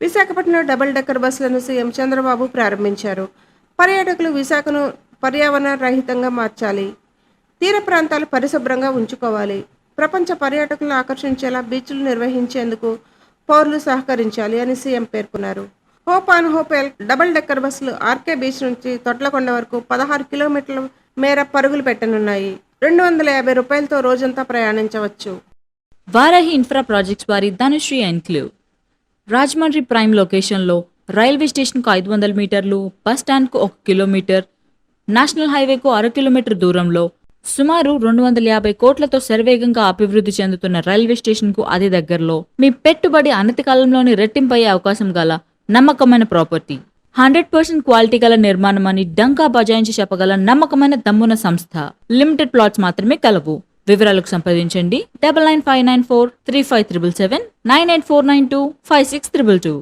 విశాఖపట్నంలో double decker బస్సులను CM Chandrababu ప్రారంభించారు. పర్యాటకులు విశాఖను పర్యావరణ రహితంగా మార్చాలి, తీర ప్రాంతాలు పరిశుభ్రంగా ఉంచుకోవాలి, ప్రపంచ పర్యాటకులను ఆకర్షించేలా బీచ్లు నిర్వహించేందుకు పౌరులు సహకరించాలి అని సీఎం పేర్కొన్నారు. Hope on hope double decker బస్సులు ఆర్కే బీచ్ నుంచి తొట్లకొండ వరకు 16 కిలోమీటర్ల మేర పరుగులు పెట్టనున్నాయి. 250 రూపాయలతో రోజంతా ప్రయాణించవచ్చు. వారాహి ఇన్ఫ్రా ప్రాజెక్ట్స్ వారి ధనుశ్రీ ఎన్క్లేవ్ రాజమండ్రి ప్రైమ్ లొకేషన్లో రైల్వే స్టేషన్కు 500 మీటర్లు, బస్ స్టాండ్కు 1 కిలోమీటర్, నేషనల్ హైవేకు 1/2 కిలోమీటర్ దూరంలో సుమారు 250 కోట్లతో శరవేగంగా అభివృద్ధి చెందుతున్న రైల్వే స్టేషన్కు అతి దగ్గరలో మీ పెట్టుబడి అనతి కాలంలోనే రెట్టింపయ్యే అవకాశం గల నమ్మకమైన ప్రాపర్టీ. 100% క్వాలిటీ గల నిర్మాణం అని డంకా బజాయించి చెప్పగల నమ్మకమైన దమ్మున సంస్థ. లిమిటెడ్ ప్లాట్స్ మాత్రమే కలవు. వివరాలకు సంప్రదించండి 9959435777 984925622.